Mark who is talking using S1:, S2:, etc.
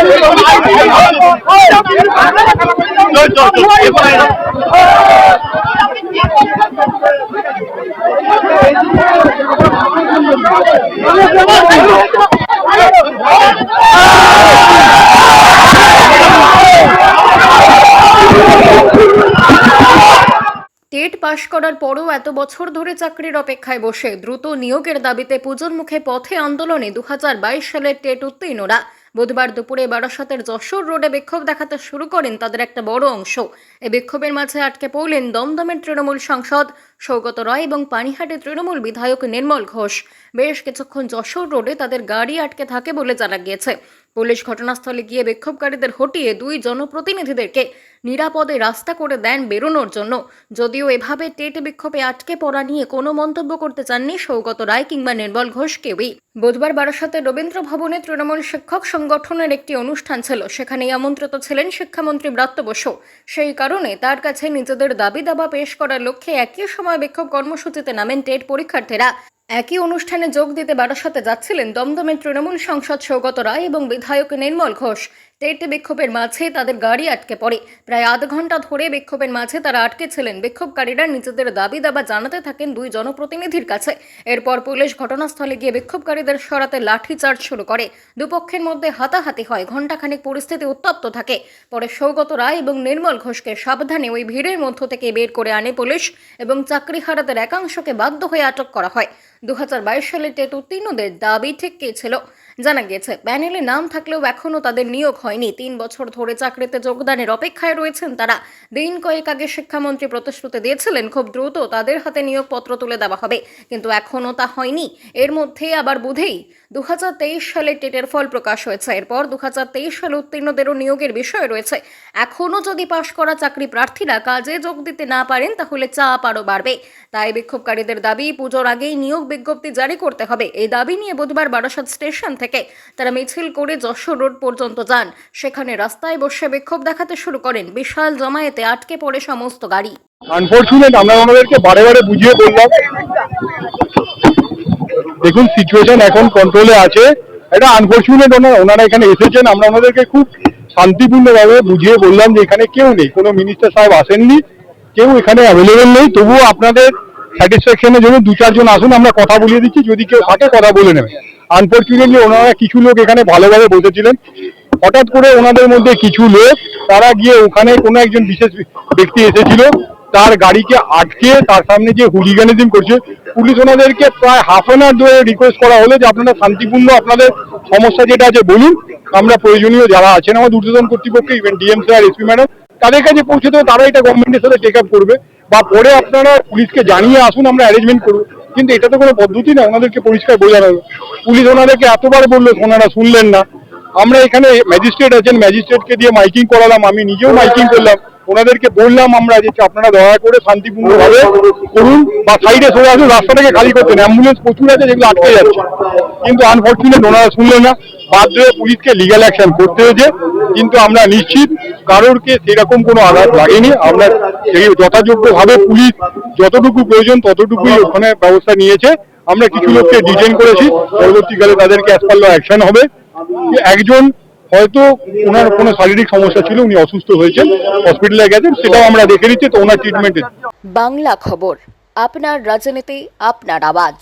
S1: TET পাশ করার পরও এত বছর ধরে চাকরির অপেক্ষায় বসে দ্রুত নিয়োগের দাবিতে পুজোর মুখে পথে আন্দোলনে 2022 সালের টেট উত্তীর্ণরা বুধবার দুপুরে বারাসতের যশোর রোডে বিক্ষোভ দেখাতে শুরু করেন তাদের একটা বড় অংশ। এই বিক্ষোভের মাঝে আটকে পড়লেন দমদমের তৃণমূল সাংসদ সৌগত রায় এবং পানিহাটির তৃণমূল বিধায়ক নির্মল ঘোষ। বেশ কিছুক্ষণ যশোর রোডে তাদের গাড়ি আটকে থাকে বলে জানা গিয়েছে। পুলিশ ঘটনাস্থলে গিয়ে বিক্ষোভকারীদের হটিয়ে দুই জনপ্রতিনিধিদেরকে নিরাপদে রাস্তা করে দেন বেরোনোর জন্য। যদিও এভাবে টেট বিক্ষোভে আটকে পড়া নিয়ে কোনো মন্তব্য করতে চাননি সৌগত রায় কিংবা নির্মল ঘোষ কেউই। বুধবার বারাসতের রবীন্দ্র ভবনে তৃণমূল শিক্ষক সংগঠনের একটি অনুষ্ঠান ছিল, সেখানে আমন্ত্রিত ছিলেন শিক্ষামন্ত্রী ব্রাত্য বসু। সেই কারণে তার কাছে নিজেদের দাবি দাবা পেশ করার লক্ষ্যে একই সময় বিক্ষোভ কর্মসূচিতে নামেন টেট পরীক্ষার্থীরা। একই অনুষ্ঠানে যোগ দিতে বারাসতে যাচ্ছিলেন দমদমের তৃণমূল সাংসদ সৌগত রায় এবং বিধায়ক নির্মল ঘোষ। টেট বিক্ষোভের মাঝে তাদের গাড়ি আটকে পড়ে। প্রায় আধ ঘন্টা ধরে বিক্ষোভের মাঝে তারা আটকে ছিলেন। বিক্ষোভকারীরা নিজেদের দাবি দাবা জানাতে থাকেন দুই জনপ্রতিনিধির কাছে। এরপর পুলিশ ঘটনাস্থলে গিয়ে বিক্ষোভকারীদের সরাতে লাঠিচার্জ শুরু করে। দুপক্ষের মধ্যে হাতাহাতি হয়। ঘণ্টাখানেক পরিস্থিতি উত্তপ্ত থাকে। পরে সৌগত রায় এবং নির্মল ঘোষকে সাবধানে ওই ভিড়ের মধ্য থেকে বের করে আনে পুলিশ এবং চাকরিহারাদের একাংশকে বাধ্য হয়ে আটক করা হয়। 2022 সালে টেট উত্তীর্ণদের দাবি ঠিক কী ছিল? জানা গিয়েছে প্যানেলে নাম থাকলেও এখনও তাদের নিয়োগ হয়নি। 3 বছর ধরে চাকরিতে যোগদানের অপেক্ষায় রয়েছেন তারা। দিন কয়েক আগে শিক্ষামন্ত্রী প্রতিশ্রুতি দিয়েছিলেন খুব দ্রুত তাদের হাতে নিয়োগপত্র তুলে দেওয়া হবে, কিন্তু এখনও তা হয়নি। এর মধ্যে আবার বুধেই 2023 সালে টেটের ফল প্রকাশ হয়েছে। এরপর 2023 সালে উত্তীর্ণদেরও নিয়োগের বিষয় রয়েছে। এখনও যদি পাশ করা চাকরি প্রার্থীরা কাজে যোগ দিতে না পারেন তাহলে চাপ আরও বাড়বে। তাই বিক্ষোভকারীদের দাবি পুজোর আগেই নিয়োগ বিজ্ঞপ্তি জারি করতে হবে। এই দাবি নিয়ে বুধবার বারাসত স্টেশন থেকে তারা মিছিল করে যশোর রোড পর্যন্ত যান। সেখানে রাস্তায় বসে বিক্ষোভ দেখাতে শুরু করেন। বিশাল জমায়েতে আটকে পড়ে সমস্ত গাড়ি।
S2: আনফরচুনেট, আমরা ওনাদেরকে বারে বারে বুঝিয়ে বললাম, দেখুন সিচুয়েশন এখন কন্ট্রোলে আছে। এটা আনফরচুনেট ওনারা এখানে এসেছেন। আমরা ওনাদেরকে খুব শান্তিপূর্ণভাবে বুঝিয়ে বললাম যে এখানে কেউ নেই, কোনো মিনিস্টার সাহেব আসেননি, কেউ এখানে অ্যাভেলেবেল নেই। তবুও আপনাদের স্যাটিসফ্যাকশনের জন্য 2-4 জন আসুন, আমরা কথা বলিয়ে দিচ্ছি, যদি কেউ থাকে কথা বলে নেবে। আনফরচুনেটলি ওনারা কিছু লোক এখানে ভালোভাবে বসেছিলেন। হঠাৎ করে ওনাদের মধ্যে কিছু লোক তারা গিয়ে ওখানে কোনো একজন বিশেষ ব্যক্তি এসেছিল, তার গাড়িকে আটকে তার সামনে যে হুলিগানিজম করছে। পুলিশ ওনাদেরকে প্রায় হাফ অ্যান আওয়ার ধরে রিকোয়েস্ট করা হলো যে আপনারা শান্তিপূর্ণ আপনাদের সমস্যা যেটা আছে বলুন, আমরা প্রয়োজনীয় যারা আছেন আমার ঊর্ধ্বতন কর্তৃপক্ষ, even DM sir, SP madam, তাদের কাছে পৌঁছে দেবে, তারা এটা গভর্নমেন্টের সাথে টেক আপ করবে, বা পরে আপনারা পুলিশকে জানিয়ে আসুন, আমরা অ্যারেঞ্জমেন্ট করবো। কিন্তু এটা তো কোনো পদ্ধতি না, ওনাদেরকে পরিষ্কার বোঝানো হলো। পুলিশ ওনাদেরকে এতবার বললো, ওনারা শুনলেন না। আমরা এখানে ম্যাজিস্ট্রেট আছেন, ম্যাজিস্ট্রেটকে দিয়ে মাইকিং করালাম, আমি নিজেও মাইকিং করলাম, ওনাদেরকে বললাম আমরা যে আপনারা দয়া করে শান্তিপূর্ণভাবে করুন বা সাইডে সরে আসুন, রাস্তাটাকে খালি করতেন, অ্যাম্বুলেন্স প্রচুর আছে যেগুলো আটকে যাচ্ছে। কিন্তু আনফরচুনেট ওনারা শুনলেন না, বাধ্য হয়ে পুলিশকে লিগ্যাল অ্যাকশন করতে হয়েছে। কিন্তু আমরা নিশ্চিত কারোরকে সেরকম কোনো আঘাত লাগেনি। আমরা সেই যথাযোগ্যভাবে পুলিশ যতটুকু প্রয়োজন ততটুকুই ওখানে ব্যবস্থা নিয়েছে। আমরা কিছু লোককে ডিটেইন করেছি, পরবর্তীকালে তাদেরকে অ্যাজ পার ল অ্যাকশন হবে। একজন হয়তো ওনার কোনো শারীরিক সমস্যা ছিল, উনি অসুস্থ হয়েছেন, হসপিটালে গেছেন, সেটাও আমরা দেখে নিচ্ছি, তো ওনার ট্রিটমেন্টে।
S1: বাংলা খবর, আপনার রাজনীতি, আপনার আওয়াজ।